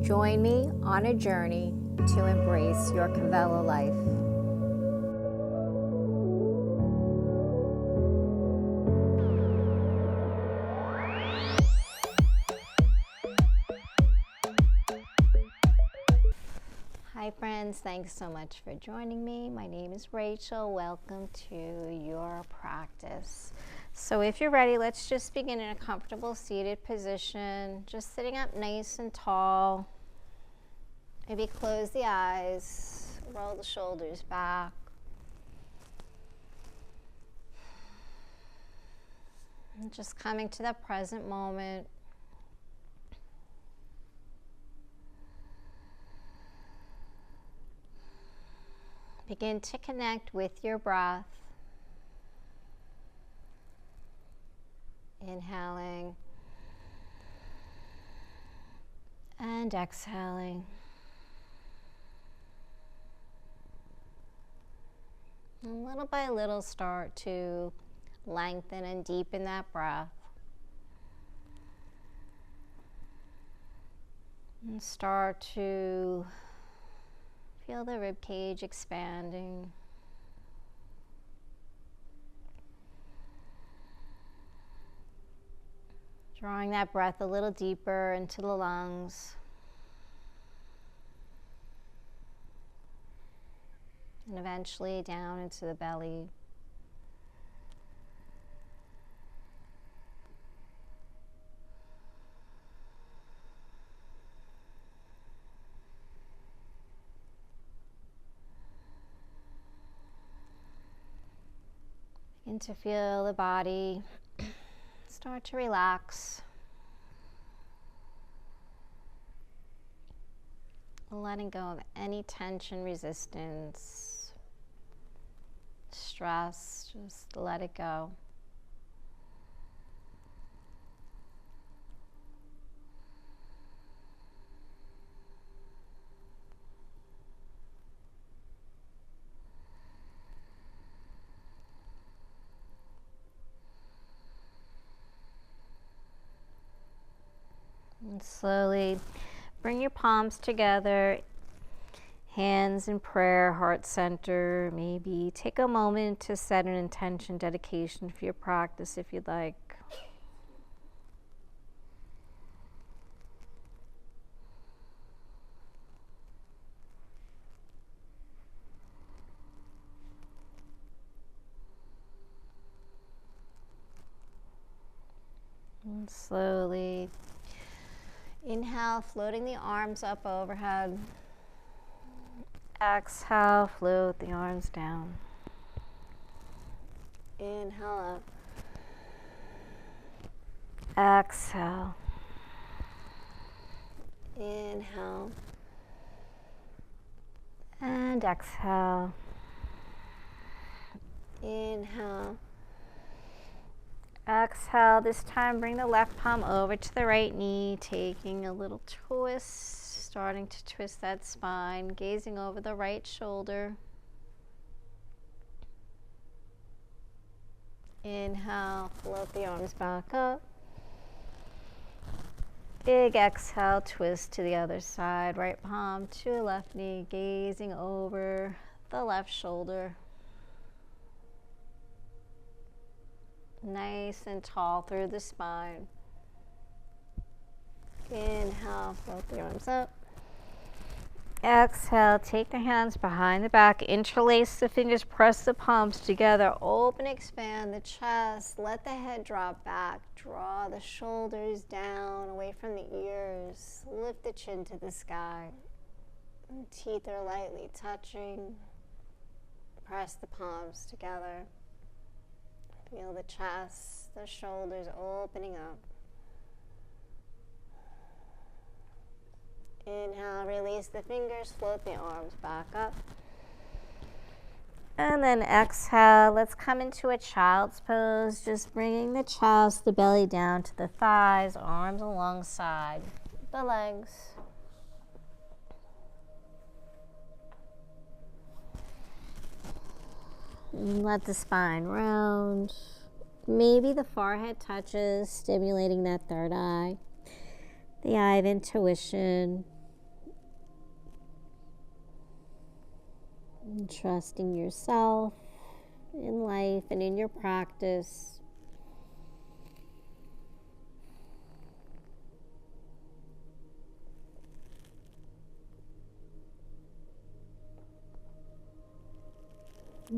Join me on a journey to embrace your Kavela life. Hi friends, thanks so much for joining me. My name is Rachel. Welcome to your practice. So if you're ready, let's just begin in a comfortable seated position, just sitting up nice and tall. Maybe close the eyes, roll the shoulders back. And just coming to the present moment. Begin to connect with your breath. Inhaling and exhaling. And little by little start to lengthen and deepen that breath. And start to feel the rib cage expanding. Drawing that breath a little deeper into the lungs. And eventually down into the belly. Begin to feel the body start to relax. Letting go of any tension, resistance, stress, just let it go. And slowly bring your palms together, hands in prayer, heart center. Maybe take a moment to set an intention, dedication for your practice if you'd like. And slowly inhale, floating the arms up overhead. Exhale, float the arms down. Inhale up. Exhale. Inhale. And exhale. Inhale. Exhale. This time bring the left palm over to the right knee, taking a little twist, starting to twist that spine, gazing over the right shoulder. Inhale, float the arms back up. Big exhale, twist to the other side, right palm to left knee, gazing over the left shoulder. Nice and tall through the spine. Inhale, float the arms up. Exhale, take the hands behind the back, interlace the fingers, press the palms together, open, expand the chest, let the head drop back, draw the shoulders down, away from the ears, lift the chin to the sky. Teeth are lightly touching, press the palms together. Feel the chest, the shoulders opening up. Inhale, release the fingers, float the arms back up. And then exhale, let's come into a child's pose, just bringing the chest, the belly down to the thighs, arms alongside the legs. Let the spine round. Maybe the forehead touches, stimulating that third eye, the eye of intuition. And trusting yourself in life and in your practice.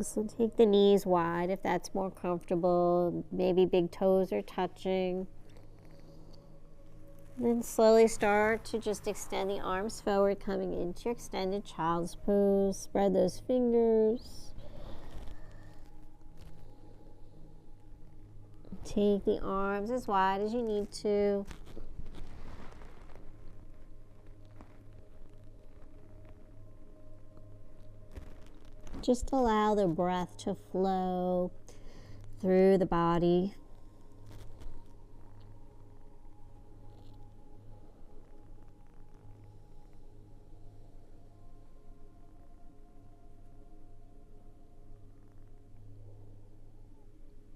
So take the knees wide if that's more comfortable. Maybe big toes are touching. Then slowly start to just extend the arms forward, coming into your extended child's pose. Spread those fingers. Take the arms as wide as you need to. Just allow the breath to flow through the body.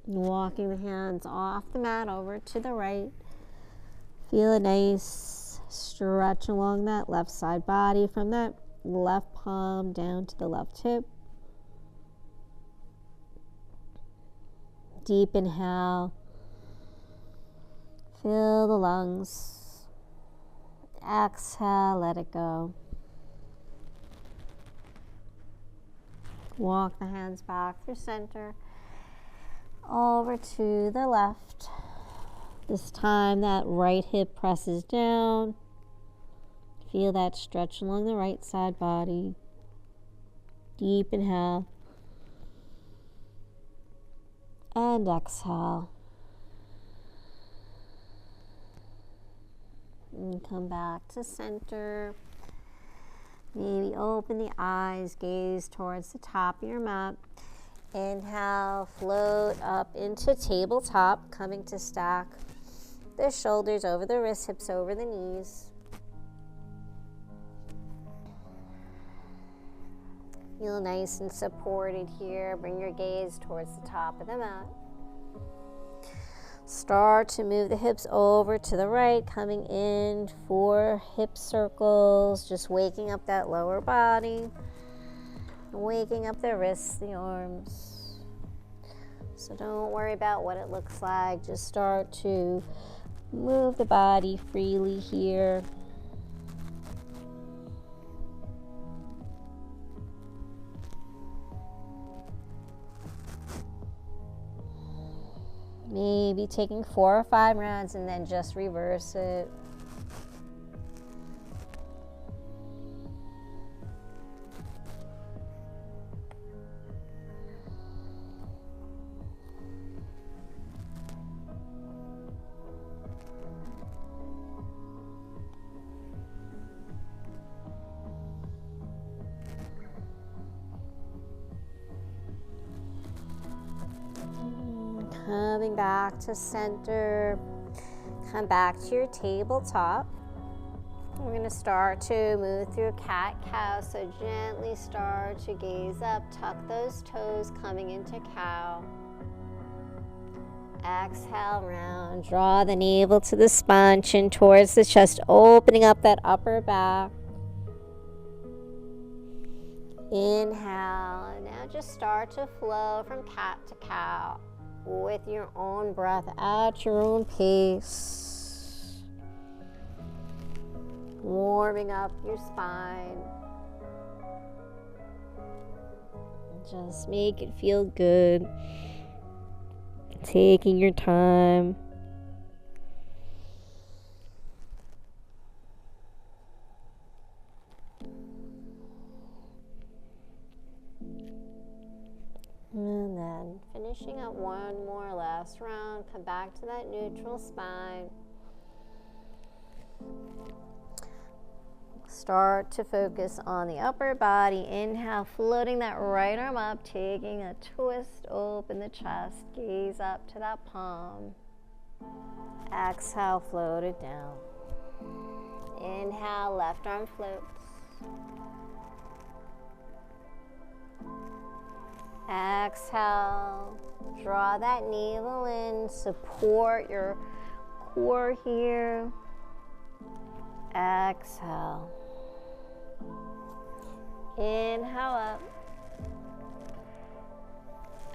Walking the hands off the mat over to the right. Feel a nice stretch along that left side body from that left palm down to the left hip. Deep inhale. Fill the lungs. Exhale, let it go. Walk the hands back through center. Over to the left. This time that right hip presses down. Feel that stretch along the right side body. Deep inhale. And exhale. And come back to center. Maybe open the eyes, gaze towards the top of your mat. Inhale, float up into tabletop, coming to stack the shoulders over the wrists, hips over the knees. Feel nice and supported here. Bring your gaze towards the top of the mat. Start to move the hips over to the right, coming in for hip circles, just waking up that lower body. Waking up the wrists, the arms. So don't worry about what it looks like. Just start to move the body freely here. Maybe taking 4 or 5 rounds and then just reverse it. Coming back to center. Come back to your tabletop. We're going to start to move through cat-cow. So gently start to gaze up. Tuck those toes, coming into cow. Exhale, round. Draw the navel to the spine, chin towards the chest, opening up that upper back. Inhale. And now just start to flow from cat to cow with your own breath at your own pace. Warming up your spine. Just make it feel good. Taking your time. And then finishing up one more last round. Come back to that neutral spine. Start to focus on the upper body. Inhale, floating that right arm up, taking a twist, open the chest, gaze up to that palm. Exhale, float it down. Inhale, left arm floats. Exhale, draw that navel in, support your core here. Exhale. Inhale up.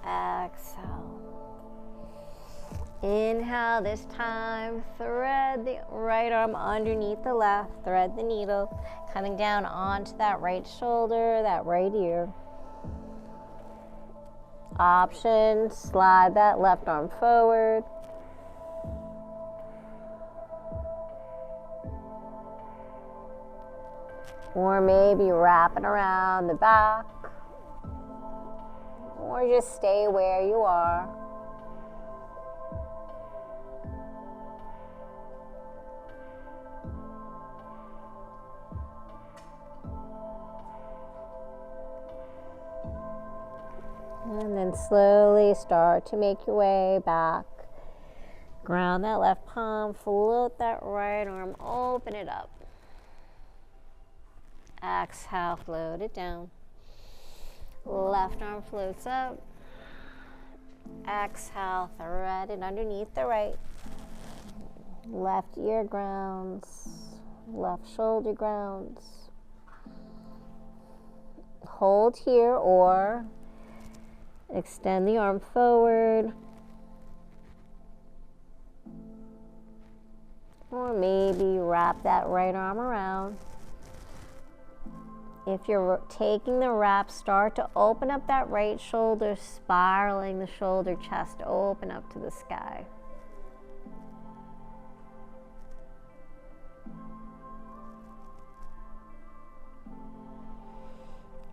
Exhale. Inhale this time, thread the right arm underneath the left, thread the needle, coming down onto that right shoulder, that right ear. Option, slide that left arm forward. Or maybe wrap it around the back. Or just stay where you are. And then slowly start to make your way back. Ground that left palm, float that right arm, open it up. Exhale, float it down. Left arm floats up. Exhale, thread it underneath the right. Left ear grounds, left shoulder grounds. Hold here or extend the arm forward. Or maybe wrap that right arm around. If you're taking the wrap, start to open up that right shoulder, spiraling the shoulder, chest open up to the sky.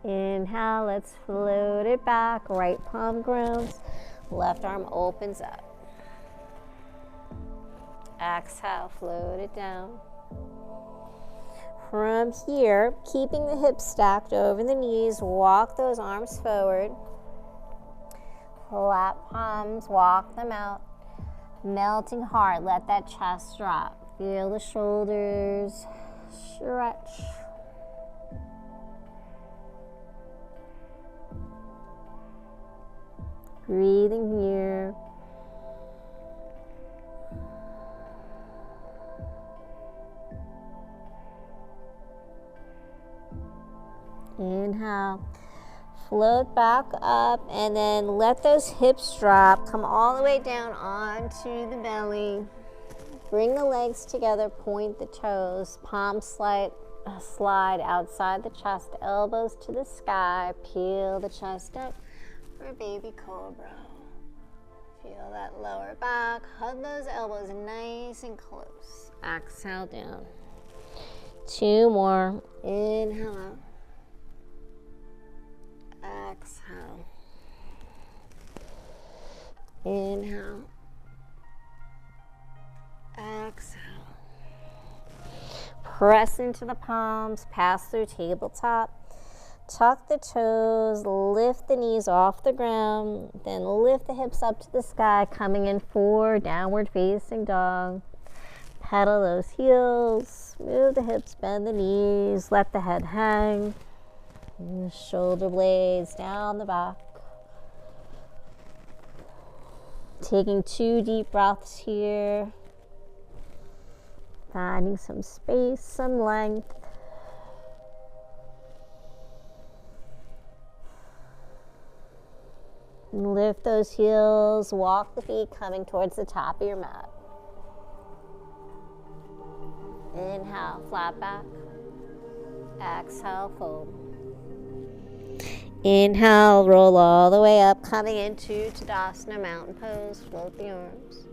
Inhale, let's float it back. Right palm grounds, left arm opens up. Exhale, float it down. From here, keeping the hips stacked over the knees, walk those arms forward. Flat palms, walk them out. Melting heart, let that chest drop. Feel the shoulders stretch. Breathing here. Inhale, float back up, and then let those hips drop. Come all the way down onto the belly. Bring the legs together, point the toes, palms slide outside the chest, elbows to the sky, peel the chest up for baby cobra. Feel that lower back, hug those elbows nice and close. Exhale down. 2 more. Inhale up. Exhale. Inhale. Exhale. Press into the palms, pass through tabletop. Tuck the toes, lift the knees off the ground, then lift the hips up to the sky, coming in for downward facing dog. Pedal those heels, move the hips, bend the knees, let the head hang. Shoulder blades down the back. Taking 2 deep breaths here. Finding some space, some length. Lift those heels, walk the feet coming towards the top of your mat. Inhale, flat back. Exhale, fold. Inhale, roll all the way up, coming into Tadasana, mountain pose. Float the arms.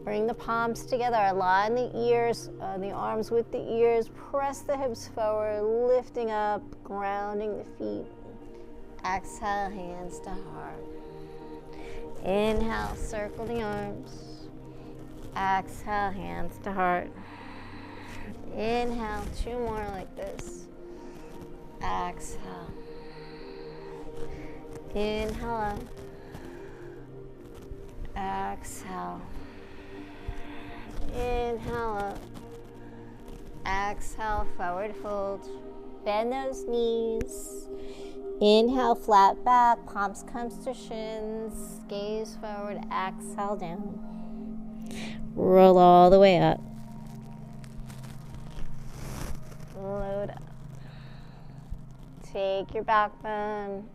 Bring the palms together, align the ears, the arms with the ears. Press the hips forward, lifting up, grounding the feet. Exhale, hands to heart. Inhale, circle the arms. Exhale, hands to heart. Inhale, 2 more like this. Exhale. Inhale up. Exhale. Inhale up. Exhale, forward fold. Bend those knees. Inhale, flat back, palms comes to shins. Gaze forward, exhale down. Roll all the way up. Load up. Take your back bend.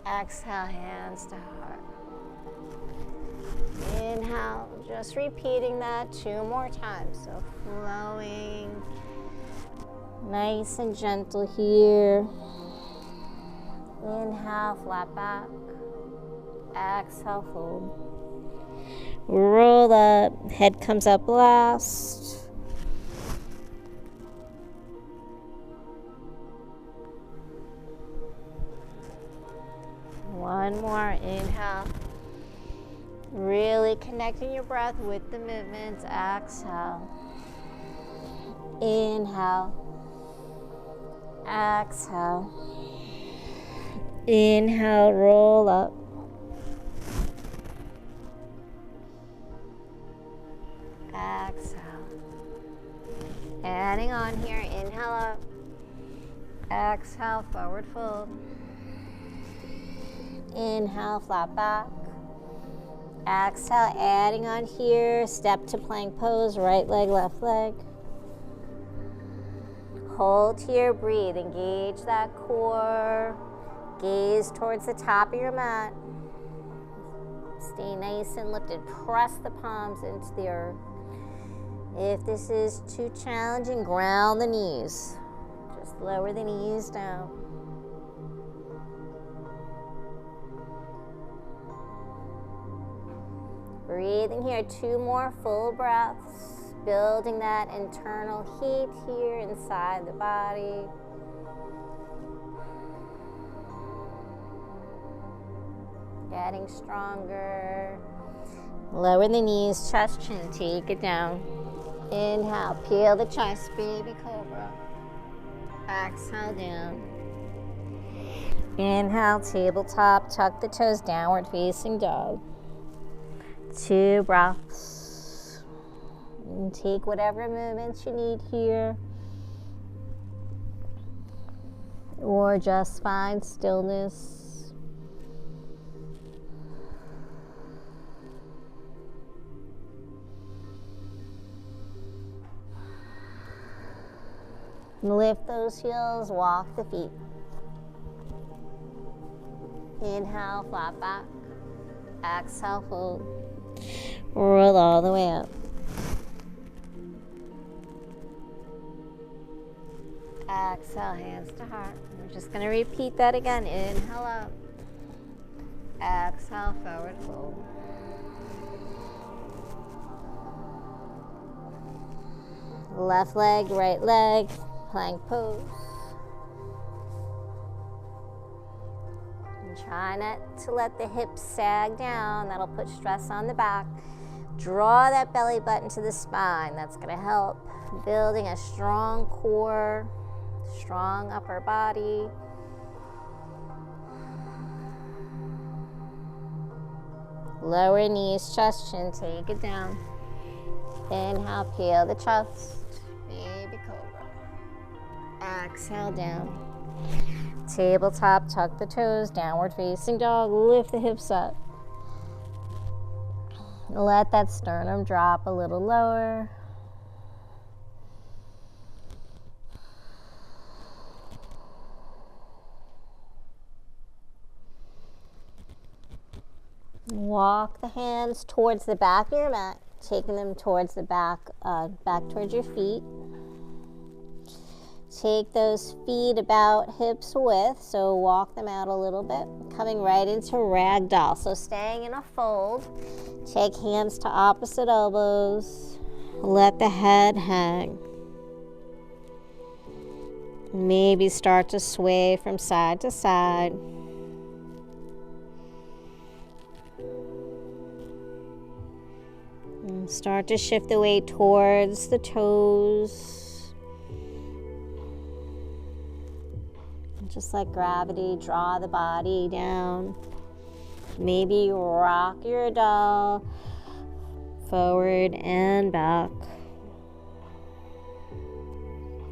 Exhale, hands to heart. Inhale, just repeating that 2 more times. So flowing, nice and gentle here. Inhale, flat back. Exhale, fold. Roll up, head comes up last. One more, inhale. Really connecting your breath with the movements. Exhale. Inhale. Exhale. Inhale, roll up. Exhale. Adding on here, inhale up. Exhale, forward fold. Inhale, flat back. Exhale, adding on here, step to plank pose, right leg, left leg. Hold here, breathe, engage that core. Gaze towards the top of your mat. Stay nice and lifted. Press the palms into the earth. If this is too challenging, ground the knees. Just lower the knees down. Breathing here, 2 more full breaths. Building that internal heat here inside the body. Getting stronger. Lower the knees, chest, chin, take it down. Inhale, peel the chest, baby cobra. Exhale down. Inhale, tabletop, tuck the toes, downward facing dog. 2 breaths. And take whatever movements you need here. Or just find stillness. Lift those heels, walk the feet. Inhale, flat back. Exhale, fold. Roll all the way up. Exhale, hands to heart. We're just going to repeat that again. Inhale up. Exhale, forward fold. Left leg, right leg, plank pose. And try not to let the hips sag down. That'll put stress on the back. Draw that belly button to the spine. That's going to help building a strong core, strong upper body. Lower knees, chest, chin, take it down. Inhale, peel the chest. Baby cobra. Exhale down. Tabletop, tuck the toes, downward facing dog, lift the hips up. Let that sternum drop a little lower. Walk the hands towards the back of your mat, taking them towards the back towards your feet. Take those feet about hips width, so walk them out a little bit, coming right into ragdoll. So staying in a fold, take hands to opposite elbows, let the head hang. Maybe start to sway from side to side. And start to shift the weight towards the toes. Just like gravity, draw the body down. Maybe rock your doll forward and back.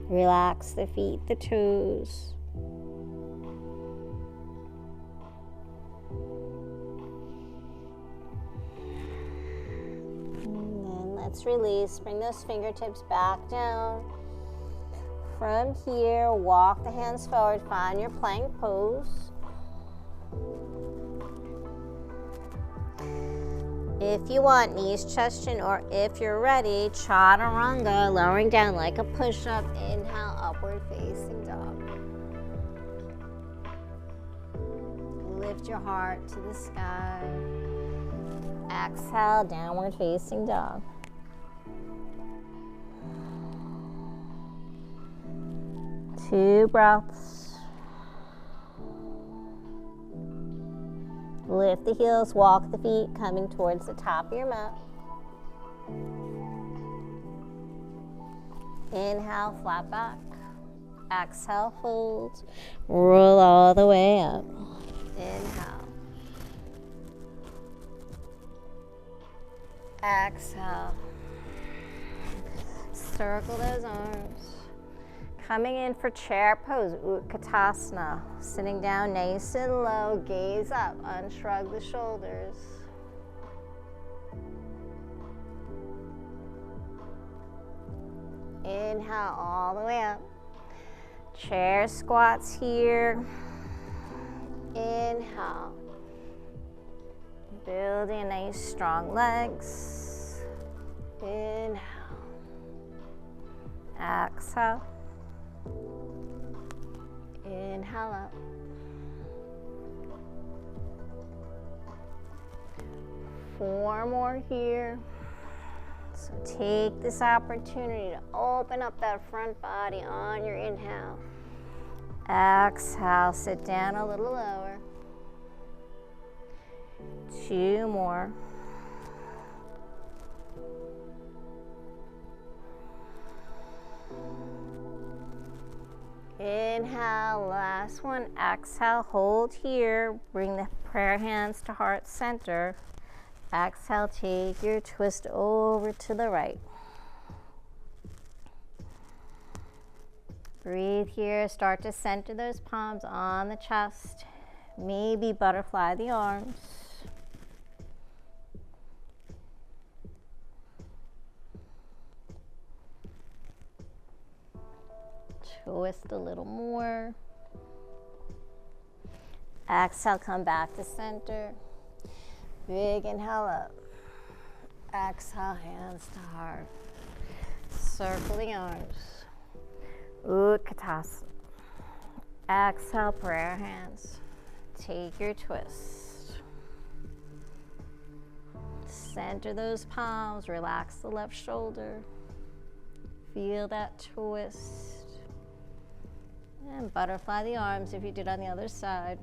Relax the feet, the toes. And then let's release. Bring those fingertips back down. From here, walk the hands forward, find your plank pose. If you want, knees, chest, chin, or if you're ready, chaturanga, lowering down like a push-up. Inhale, upward facing dog. Lift your heart to the sky. Exhale, downward facing dog. Two breaths. Lift the heels, walk the feet, coming towards the top of your mat. Inhale, flat back. Exhale, fold. Roll all the way up. Inhale. Exhale. Circle those arms. Coming in for chair pose, Utkatasana. Sitting down nice and low, gaze up, unshrug the shoulders. Inhale all the way up. Chair squats here. Inhale. Building nice strong legs. Inhale. Exhale. Inhale up. Four more here. So take this opportunity to open up that front body on your inhale. Exhale, sit down a little lower. Two more. Inhale, last one. Exhale, hold here. Bring the prayer hands to heart center. Exhale, take your twist over to the right. Breathe here. Start to center those palms on the chest. Maybe butterfly the arms. Twist a little more. Exhale, come back to center. Big inhale up. Exhale, hands to heart. Circle the arms. Utkatasana. Exhale, prayer hands. Take your twist. Center those palms. Relax the left shoulder. Feel that twist. And butterfly the arms if you did on the other side.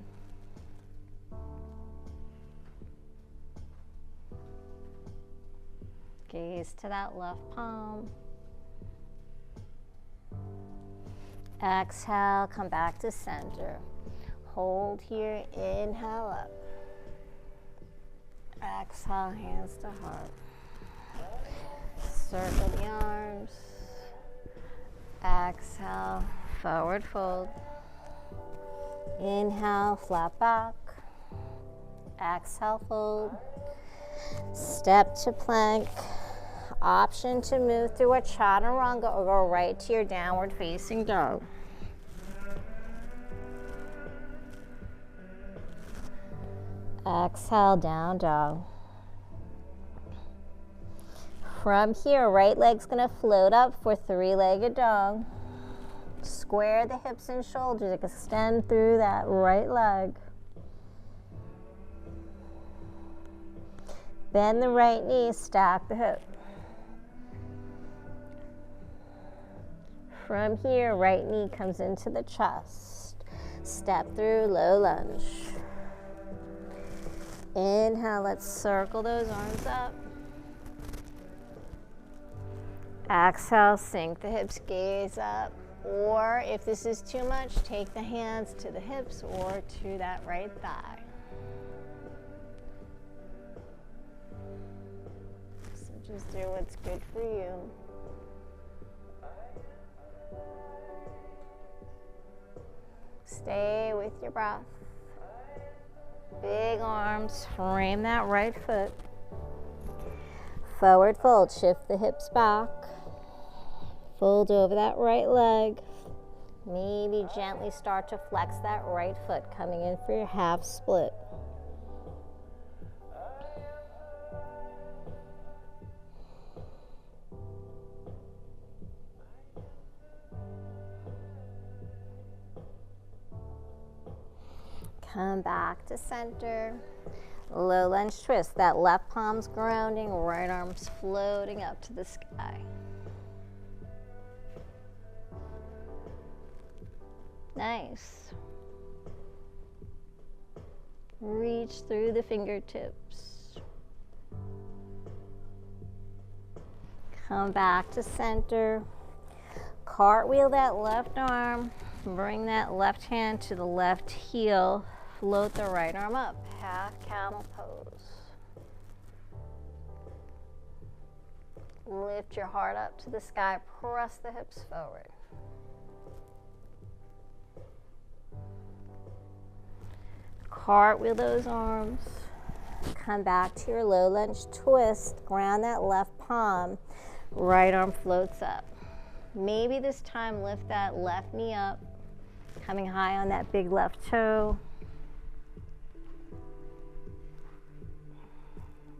Gaze to that left palm. Exhale, come back to center. Hold here, inhale up. Exhale, hands to heart. Circle the arms. Exhale, forward fold. Inhale, flat back. Exhale, fold. Step to plank. Option to move through a chaturanga or go right to your downward facing dog. Exhale, down dog. From here, right leg's gonna float up for three-legged dog. Square the hips and shoulders, extend through that right leg. Bend the right knee, stack the hip. From here, right knee comes into the chest. Step through, low lunge. Inhale, let's circle those arms up. Exhale, sink the hips, gaze up. Or if this is too much, take the hands to the hips or to that right thigh. So just do what's good for you. Stay with your breath. Big arms, frame that right foot. Forward fold, shift the hips back. Fold over that right leg. Maybe gently start to flex that right foot, coming in for your half split. Come back to center. Low lunge twist. That left palm's grounding, right arm's floating up to the sky. Nice. Reach through the fingertips. Come back to center. Cartwheel that left arm. Bring that left hand to the left heel. Float the right arm up. Half camel pose. Lift your heart up to the sky. Press the hips forward. Cartwheel those arms. Come back to your low lunge twist. Ground that left palm. Right arm floats up. Maybe this time lift that left knee up. Coming high on that big left toe.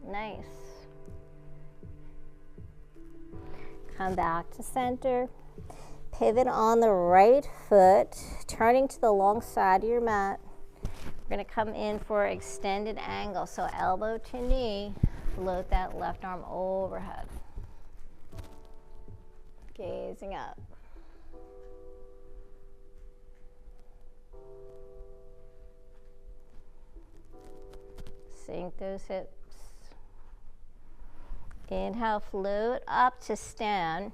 Nice. Come back to center. Pivot on the right foot, turning to the long side of your mat. We're going to come in for extended angle. So elbow to knee, float that left arm overhead. Gazing up. Sink those hips. Inhale, float up to stand.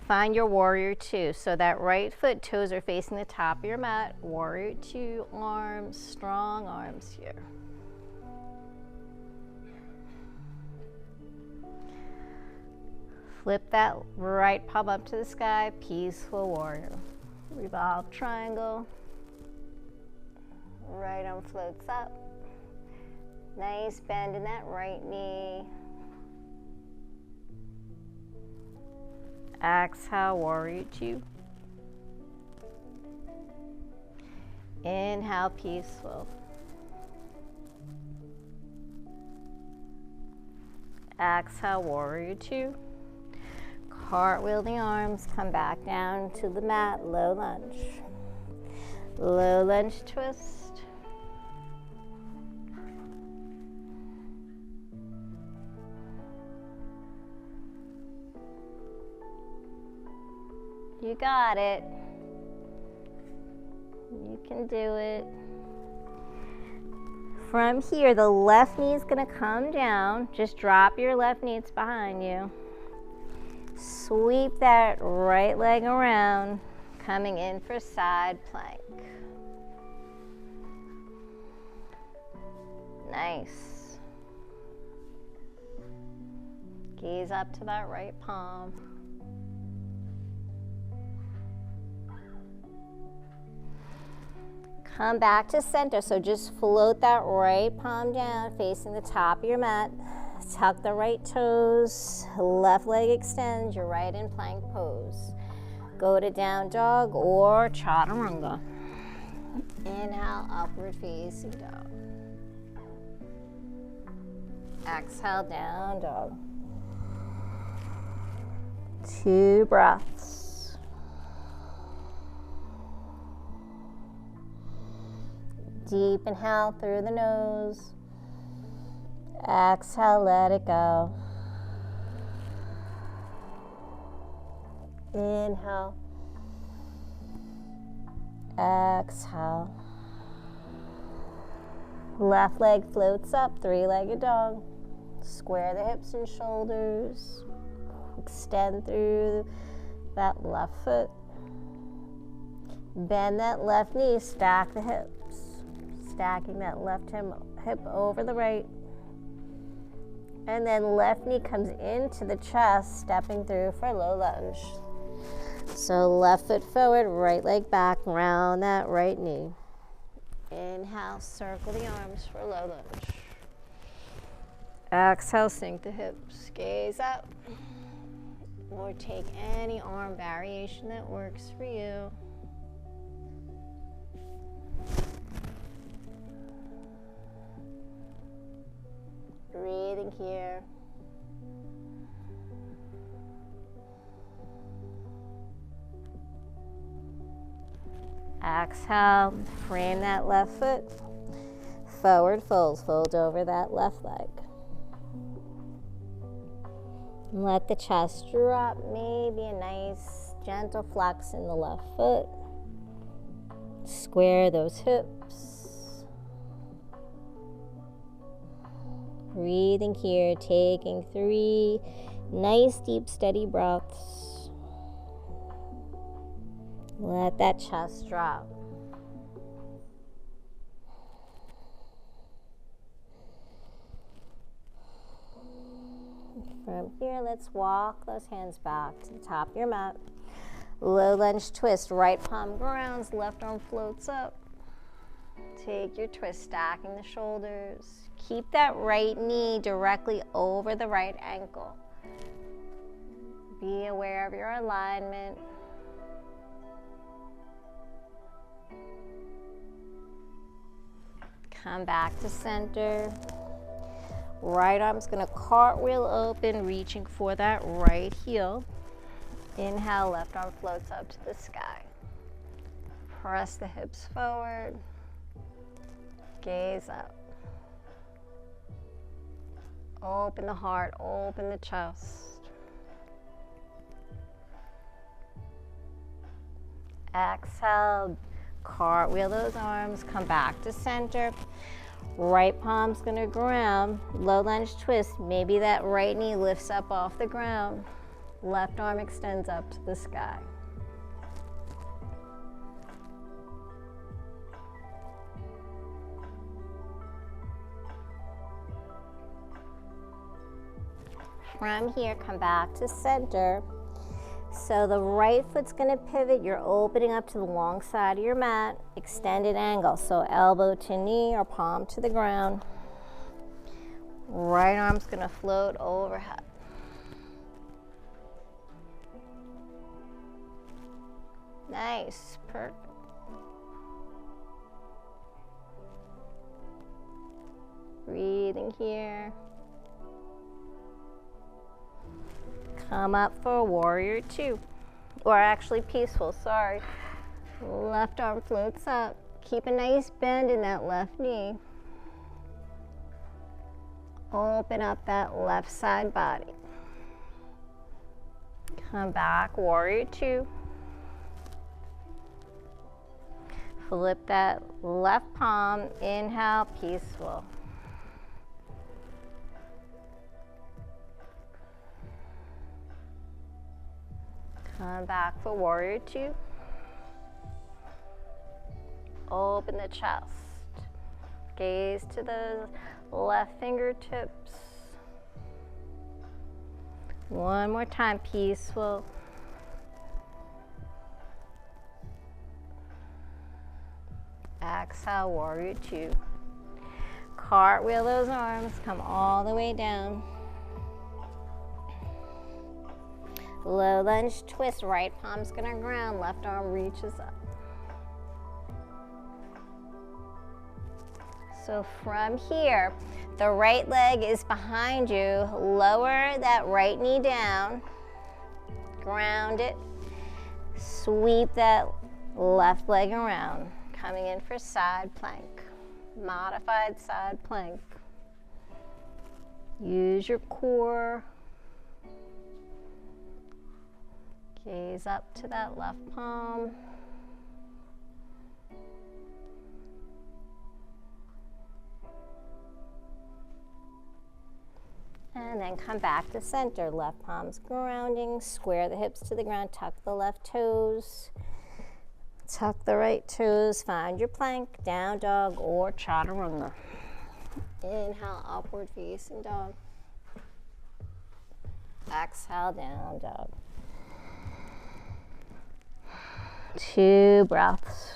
Find your warrior two. So that right foot, toes are facing the top of your mat. Warrior two, arms, strong arms here. Flip that right palm up to the sky, peaceful warrior. Revolve triangle. Right arm floats up. Nice bend in that right knee. Exhale, warrior two. Inhale, peaceful. Exhale, warrior two. Cartwheel the arms, come back down to the mat, low lunge. Low lunge twist. You got it. You can do it. From here, the left knee is going to come down. Just drop your left knee, it's behind you. Sweep that right leg around, coming in for side plank. Nice. Gaze up to that right palm. Come back to center, so just float that right palm down, facing the top of your mat. Tuck the right toes, left leg extends, you're right in plank pose. Go to down dog or chaturanga. Inhale, upward facing dog. Exhale, down dog. 2 breaths. Deep inhale through the nose. Exhale, let it go. Inhale. Exhale. Left leg floats up, 3-legged dog. Square the hips and shoulders. Extend through that left foot. Bend that left knee, stack the hips. Stacking that left hip over the right. And then left knee comes into the chest, stepping through for low lunge. So left foot forward, right leg back, round that right knee. Inhale, circle the arms for low lunge. Exhale, sink the hips, gaze up. Or take any arm variation that works for you. Breathing here. Exhale, frame that left foot. forward folds. Fold over that left leg. Let the chest drop. Maybe a nice gentle flex in the left foot. Square those hips. Breathing here, taking 3 nice, deep, steady breaths. Let that chest drop. From here, let's walk those hands back to the top of your mat. Low lunge twist, right palm grounds, left arm floats up. Take your twist, stacking the shoulders. Keep that right knee directly over the right ankle. Be aware of your alignment. Come back to center. Right arm's gonna cartwheel open, reaching for that right heel. Inhale, left arm floats up to the sky. Press the hips forward. Gaze up. Open the heart, open the chest. Exhale, cartwheel those arms, come back to center. Right palm's gonna ground, low lunge twist. Maybe that right knee lifts up off the ground. Left arm extends up to the sky. From here, come back to center. So the right foot's gonna pivot. You're opening up to the long side of your mat, extended angle. So elbow to knee or palm to the ground. Right arm's gonna float overhead. Nice, perfect. Breathing here. Come up for warrior 2, or actually peaceful, sorry. Left arm floats up. Keep a nice bend in that left knee. Open up that left side body. Come back, warrior 2. Flip that left palm, inhale, peaceful. Come back for warrior 2. Open the chest. Gaze to the left fingertips. One more time, peaceful. Exhale, warrior 2. Cartwheel those arms, come all the way down. Low lunge twist, right palm's gonna ground, left arm reaches up. So from here, the right leg is behind you. Lower that right knee down, ground it, sweep that left leg around. Coming in for side plank, modified side plank. Use your core. Gaze up to that left palm. And then come back to center. Left palm's grounding. Square the hips to the ground. Tuck the left toes. Tuck the right toes. Find your plank, down dog, or chaturanga. Inhale, upward facing dog. Exhale, down dog. 2 breaths.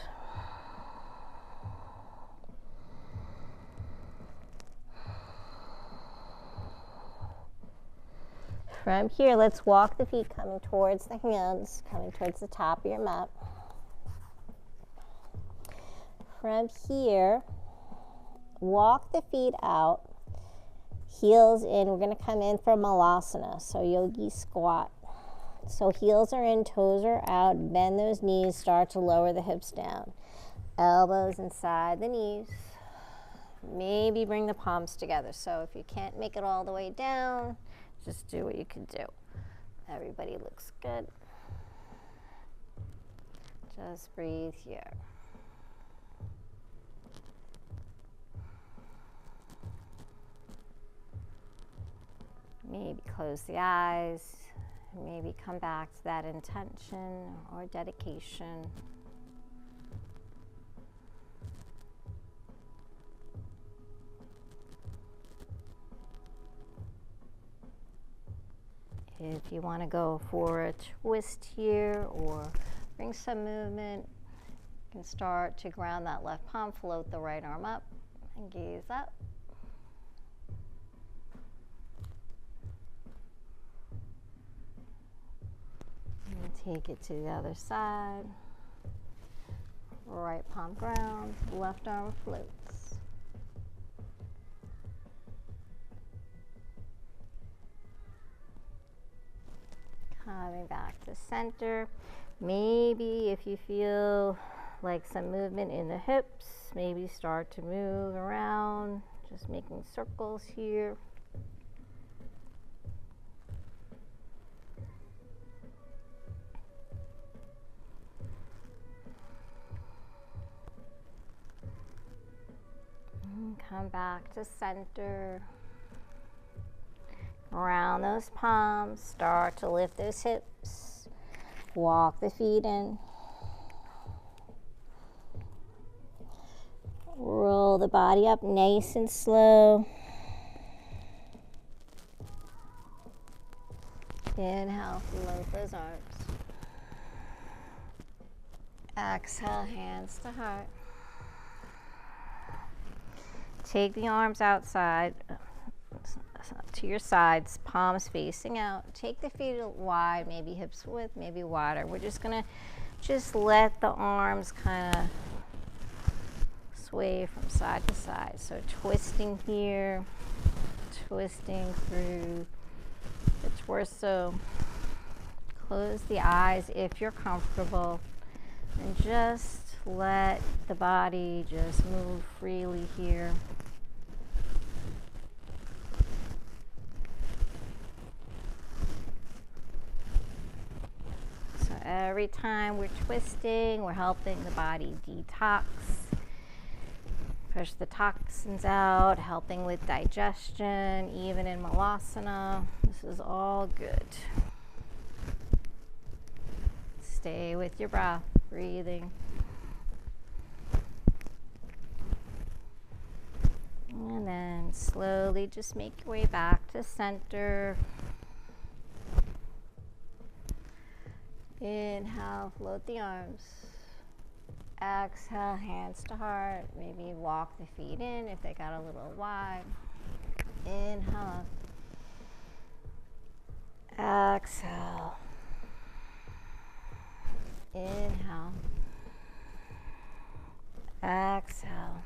From here, let's walk the feet coming towards the hands, coming towards the top of your mat. From here, walk the feet out, heels in. We're going to come in for malasana, so yogi squat. So heels are in, toes are out, bend those knees, start to lower the hips down. Elbows inside the knees. Maybe bring the palms together. So if you can't make it all the way down, just do what you can do. Everybody looks good. Just breathe here. Maybe close the eyes. Maybe come back to that intention or dedication. If you want to go for a twist here or bring some movement, you can start to ground that left palm, float the right arm up and gaze up. And take it to the other side. Right palm grounds, left arm floats. Coming back to center. Maybe if you feel like some movement in the hips, maybe start to move around, just making circles here. And come back to center. Round those palms, start to lift those hips, walk the feet in. Roll the body up nice and slow. Inhale, float those arms. Exhale, hands to heart. Take the arms outside to your sides, palms facing out. Take the feet wide, maybe hips width, maybe wider. We're just gonna let the arms kind of sway from side to side. So twisting here, twisting through the torso. Close the eyes if you're comfortable, and just let the body just move freely here. So every time we're twisting, we're helping the body detox, push the toxins out, helping with digestion, even in Malasana. This is all good. Stay with your breath, breathing. And then slowly just make your way back to center. Inhale, float the arms. Exhale, hands to heart. Maybe walk the feet in if they got a little wide. Inhale. Exhale. Inhale. Exhale.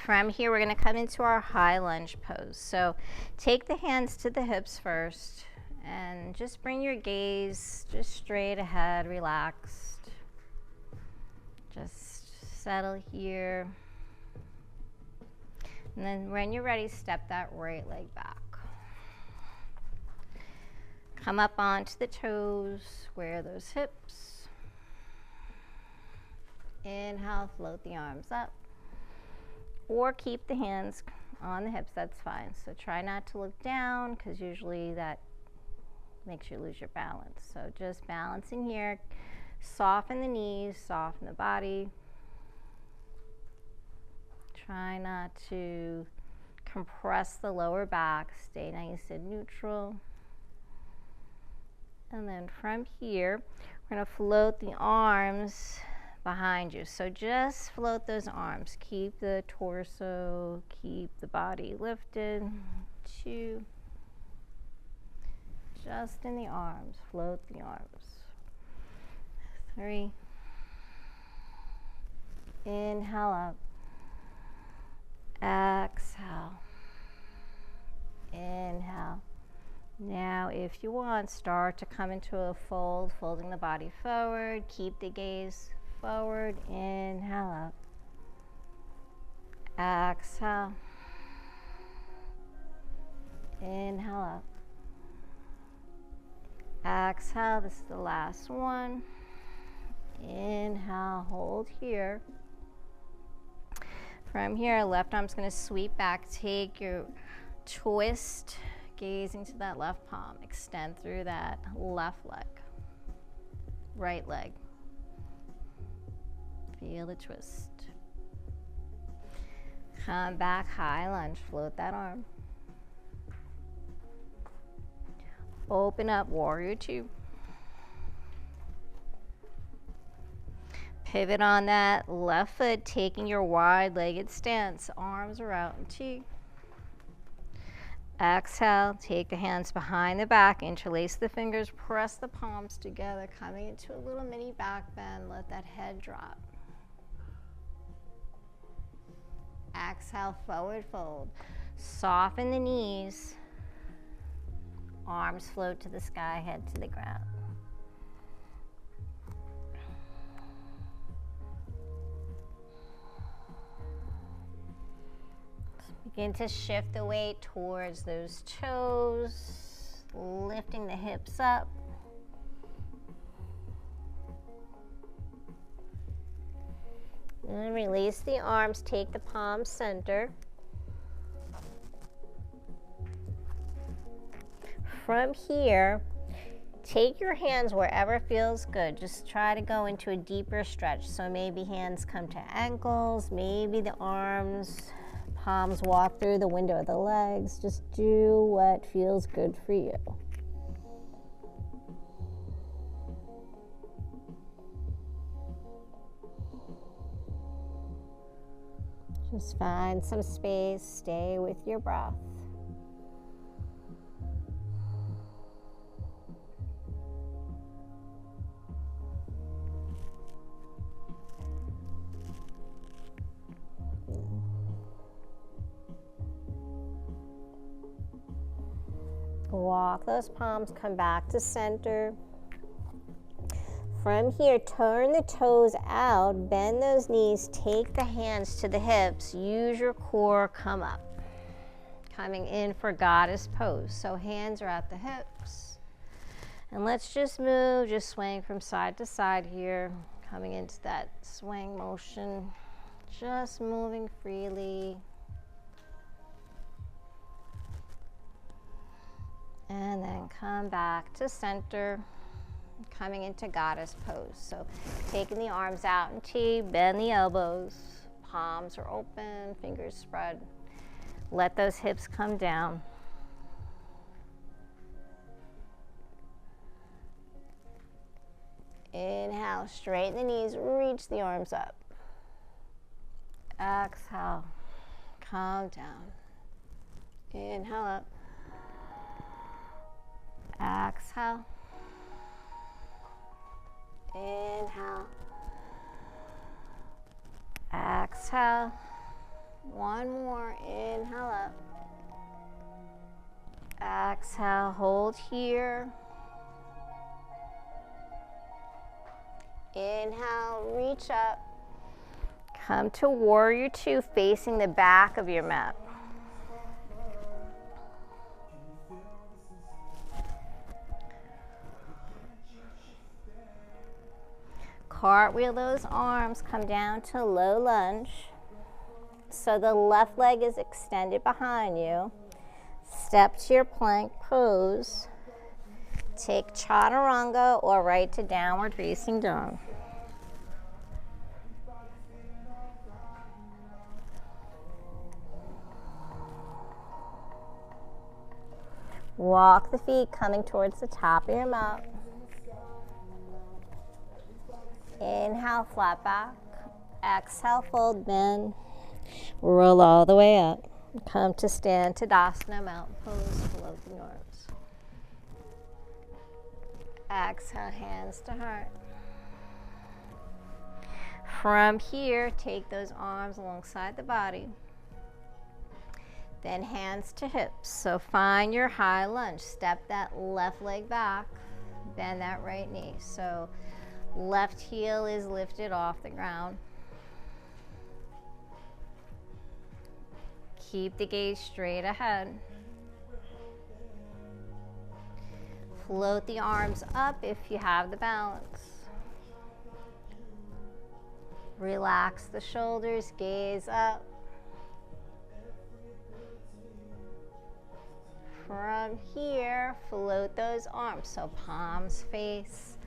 From here, we're going to come into our high lunge pose. So take the hands to the hips first and just bring your gaze just straight ahead, relaxed. Just settle here. And then when you're ready, step that right leg back. Come up onto the toes, square those hips. Inhale, float the arms up. Or keep the hands on the hips, that's fine. So try not to look down, because usually that makes you lose your balance. So just balancing here. Soften the knees, soften the body. Try not to compress the lower back. Stay nice and neutral. And then from here, we're going to float the arms behind you. So just float those arms. Keep the torso, keep the body lifted. 2. Just in the arms, float the arms. 3. Inhale up. Exhale. Inhale. Now, if you want, start to come into a fold, folding the body forward. Keep the gaze forward. Inhale up. Exhale. Inhale up. Exhale, this is the last one. Inhale, hold here. From here, left arm's gonna sweep back. Take your twist, gazing to that left palm. Extend through that left leg. Right leg. Feel the twist. Come back, high lunge, float that arm. Open up, warrior two. Pivot on that left foot, taking your wide-legged stance. Arms are out in T. Exhale, take the hands behind the back, interlace the fingers, press the palms together, coming into a little mini back bend. Let that head drop. Exhale, forward fold. Soften the knees. Arms float to the sky, head to the ground. Begin to shift the weight towards those toes, lifting the hips up. And release the arms, take the palms center. From here, take your hands wherever feels good. Just try to go into a deeper stretch. So maybe hands come to ankles, maybe the arms, palms walk through the window of the legs. Just do what feels good for you. Just find some space, stay with your breath. Walk those palms, come back to center. From here, turn the toes out, bend those knees, take the hands to the hips, use your core, come up. Coming in for goddess pose. So hands are at the hips. And let's just move, just swaying from side to side here, coming into that swing motion, just moving freely. And then come back to center, coming into goddess pose. So taking the arms out in T, bend the elbows, palms are open, fingers spread. Let those hips come down. Inhale, straighten the knees, reach the arms up. Exhale, calm down. Inhale up. Exhale. Inhale. Exhale. One more. Inhale up. Exhale. Hold here. Inhale. Reach up. Come to warrior two, facing the back of your mat. Cartwheel those arms, come down to low lunge. So the left leg is extended behind you. Step to your plank pose. Take chaturanga or right to downward facing dog. Walk the feet coming towards the top of your mat. Inhale, flat back. Exhale, fold, bend. Roll all the way up. Come to stand Tadasana, mountain pose, float the arms. Exhale, hands to heart. From here, take those arms alongside the body. Then hands to hips. So find your high lunge. Step that left leg back. Bend that right knee. So left heel is lifted off the ground. Keep the gaze straight ahead. Float the arms up if you have the balance. Relax the shoulders, gaze up. From here, float those arms, so palms face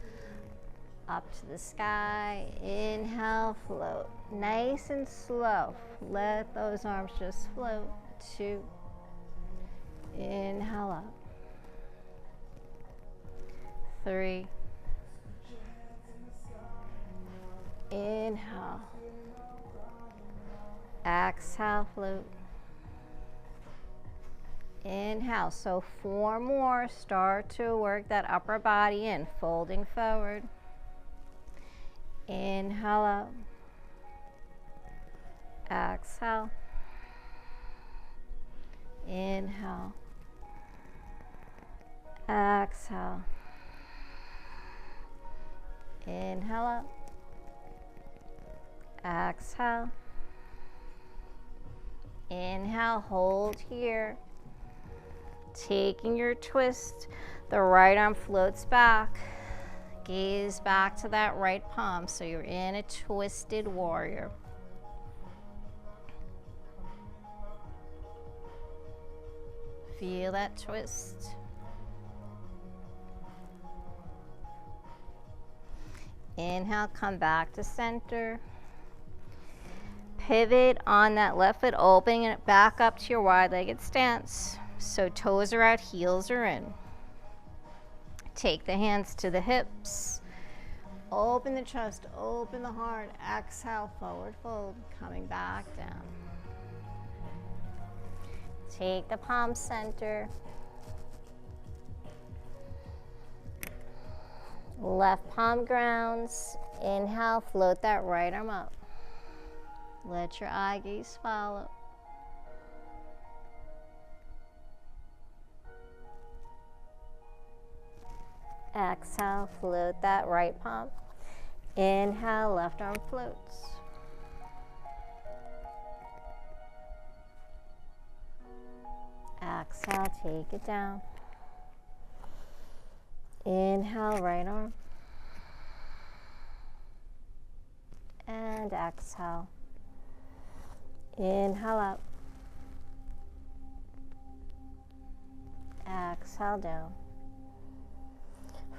up to the sky. Inhale, float. Nice and slow. Let those arms just float. 2. Inhale up. 3. Inhale. Exhale, float. Inhale. So 4 more. Start to work that upper body in, folding forward. Inhale up. Exhale. Inhale. Exhale. Inhale up. Exhale. Inhale, hold here. Taking your twist, the right arm floats back. Gaze back to that right palm, so you're in a twisted warrior. Feel that twist. Inhale, come back to center. Pivot on that left foot, opening it back up to your wide-legged stance. So toes are out, heels are in. Take the hands to the hips. Open the chest, open the heart. Exhale, forward fold, coming back down. Take the palm center. Left palm grounds. Inhale, float that right arm up. Let your eye gaze follow. Exhale, float that right palm. Inhale, left arm floats. Exhale, take it down. Inhale, right arm. And exhale. Inhale up. Exhale down.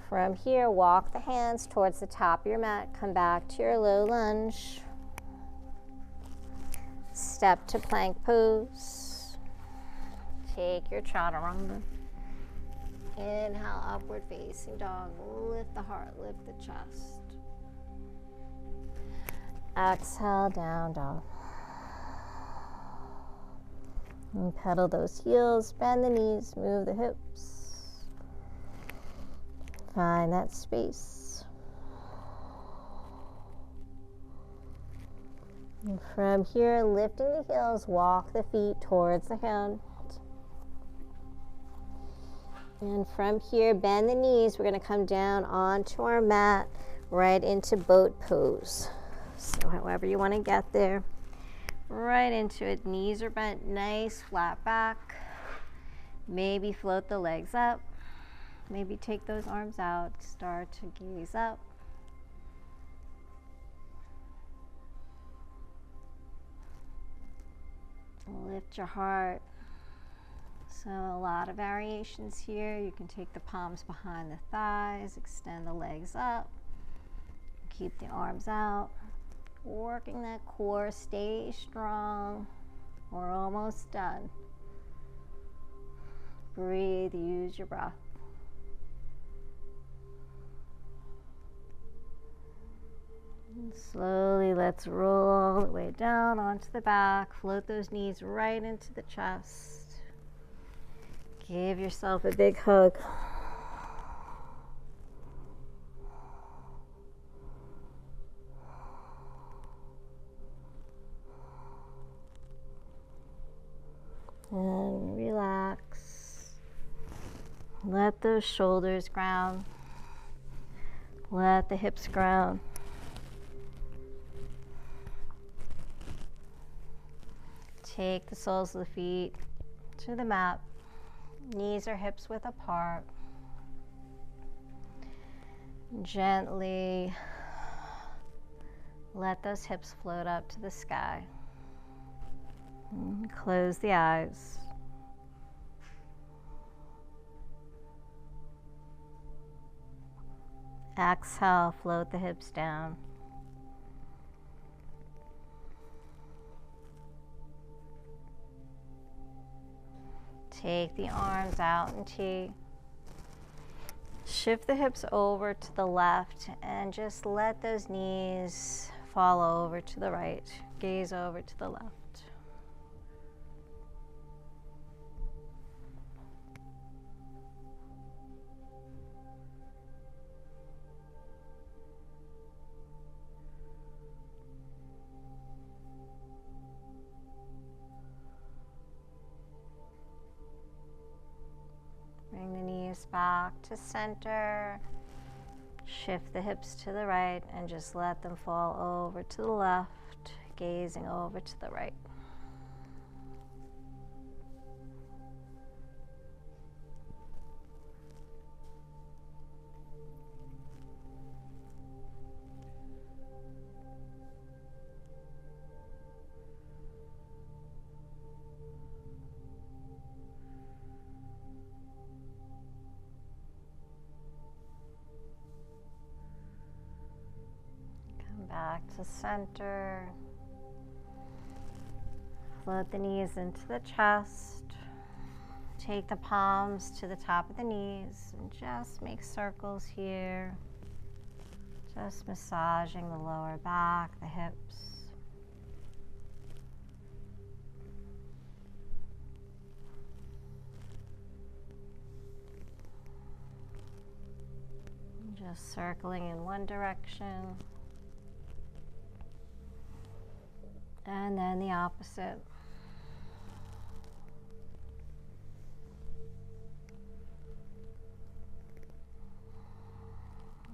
From here, walk the hands towards the top of your mat. Come back to your low lunge. Step to plank pose. Take your chaturanga. Inhale, upward facing dog. Lift the heart, lift the chest. Exhale, down dog. And pedal those heels, bend the knees, move the hips. Find that space. And from here, lifting the heels, walk the feet towards the hand. And from here, bend the knees. We're going to come down onto our mat, right into boat pose. So however you want to get there, right into it. Knees are bent, nice flat back. Maybe float the legs up. Maybe take those arms out. Start to gaze up. Lift your heart. So a lot of variations here. You can take the palms behind the thighs, extend the legs up, keep the arms out. Working that core, stay strong. We're almost done. Breathe, use your breath. And slowly, let's roll all the way down onto the back. Float those knees right into the chest. Give yourself a big hug. And relax. Let those shoulders ground. Let the hips ground. Take the soles of the feet to the mat. Knees or hips width apart. Gently let those hips float up to the sky. And close the eyes. Exhale, float the hips down. Take the arms out in T. Shift the hips over to the left and just let those knees fall over to the right. Gaze over to the left. Bring the knees back to center. Shift the hips to the right and just let them fall over to the left, gazing over to the right. Back to center. Float the knees into the chest. Take the palms to the top of the knees and just make circles here. Just massaging the lower back, the hips. Just circling in one direction. And then the opposite.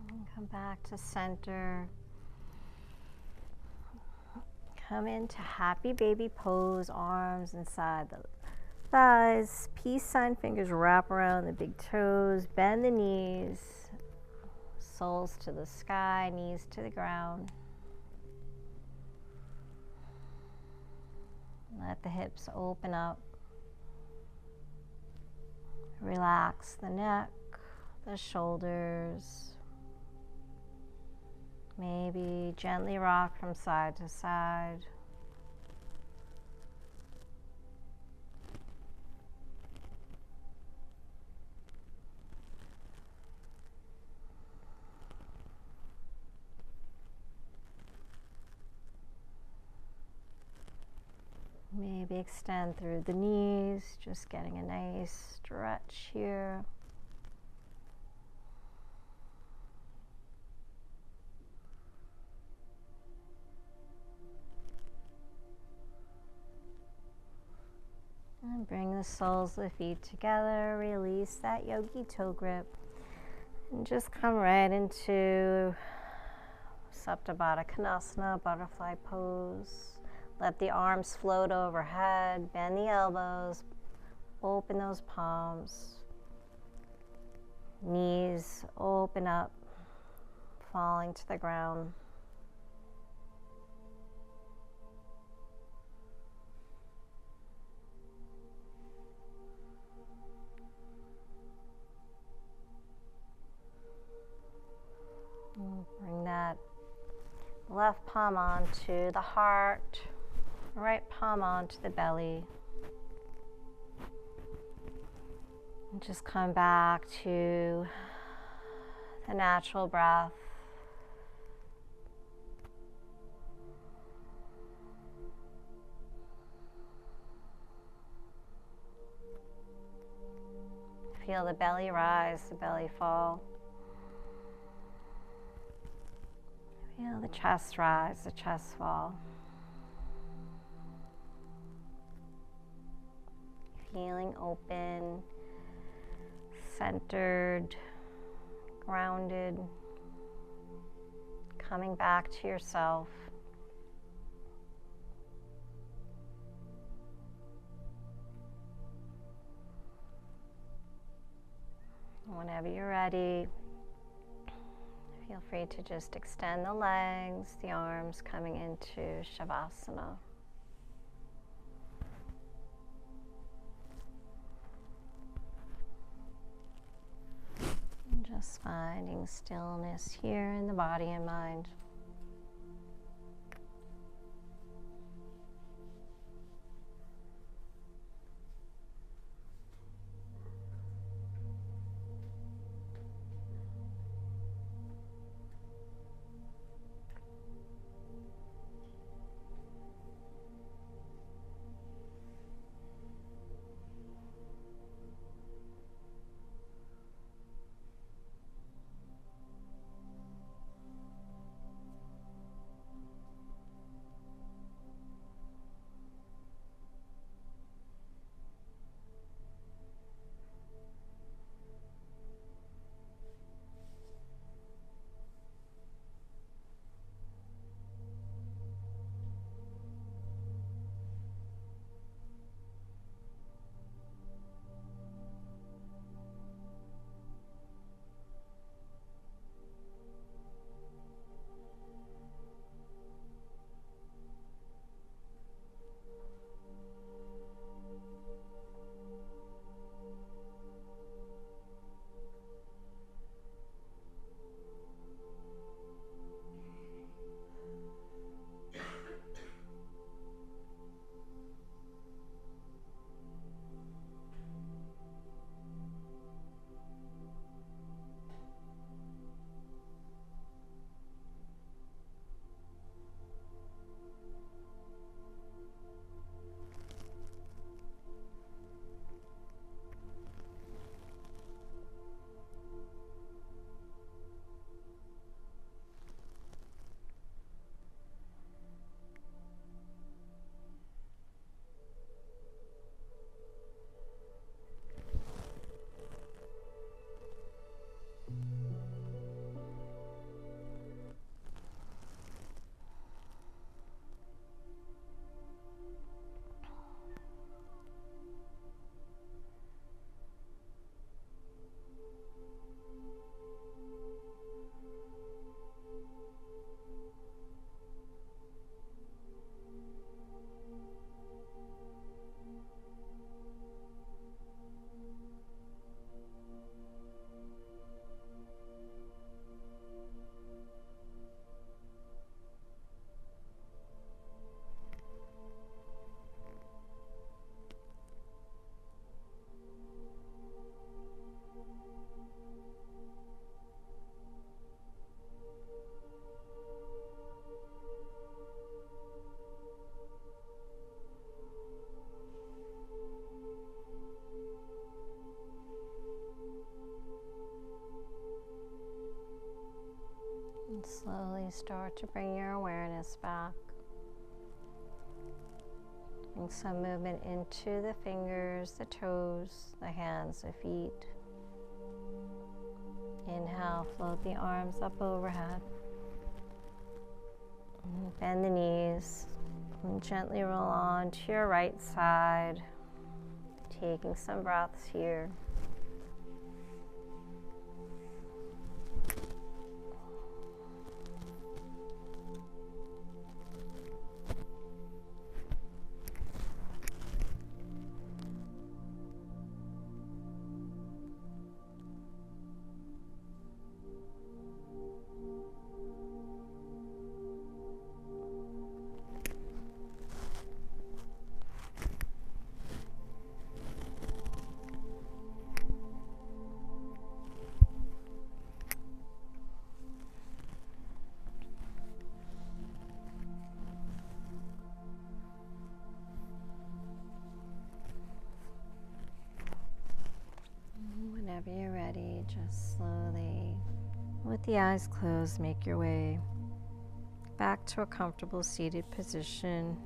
And come back to center. Come into happy baby pose, arms inside the thighs. Peace sign, fingers wrap around the big toes. Bend the knees. Soles to the sky, knees to the ground. Let the hips open up. Relax the neck, the shoulders. Maybe gently rock from side to side. Maybe extend through the knees, just getting a nice stretch here. And bring the soles of the feet together, release that yogi toe grip, and just come right into Supta Baddha Konasana, butterfly pose. Let the arms float overhead, bend the elbows, open those palms. Knees open up, falling to the ground. Bring that left palm onto the heart. Right palm onto the belly. And just come back to the natural breath. Feel the belly rise, the belly fall. Feel the chest rise, the chest fall. Feeling open, centered, grounded, coming back to yourself. Whenever you're ready, feel free to just extend the legs, the arms coming into Shavasana. And just finding stillness here in the body and mind. And slowly start to bring your awareness back. Bring some movement into the fingers, the toes, the hands, the feet. Inhale, float the arms up overhead. Bend the knees and gently roll on to your right side, taking some breaths here. Whenever you're ready, just slowly, with the eyes closed, make your way back to a comfortable seated position.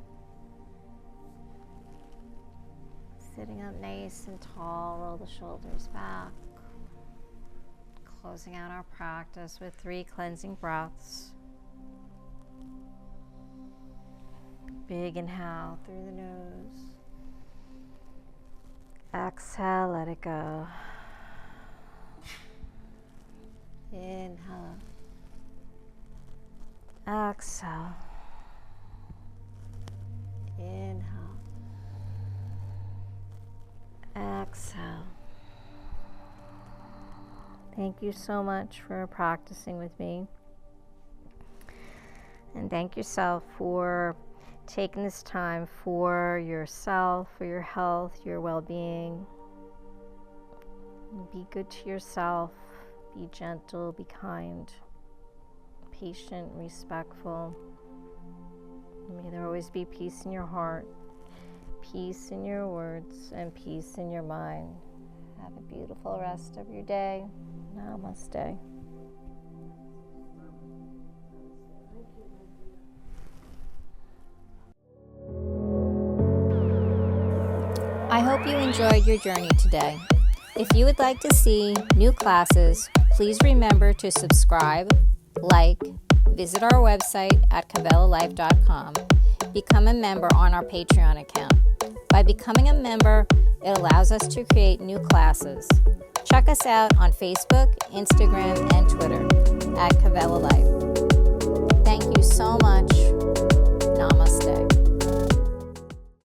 Sitting up nice and tall, roll the shoulders back. Closing out our practice with 3 cleansing breaths. Big inhale through the nose. Exhale, let it go. Inhale. Exhale. Inhale. Exhale. Thank you so much for practicing with me. And thank yourself for taking this time for yourself, for your health, your well-being. Be good to yourself. Be gentle, be kind, patient, respectful. May there always be peace in your heart, peace in your words, and peace in your mind. Have a beautiful rest of your day. Namaste. I hope you enjoyed your journey today. If you would like to see new classes, please remember to subscribe, like, visit our website at kavelalife.com, become a member on our Patreon account. By becoming a member, it allows us to create new classes. Check us out on Facebook, Instagram, and Twitter at Kavela Life. Thank you so much. Namaste.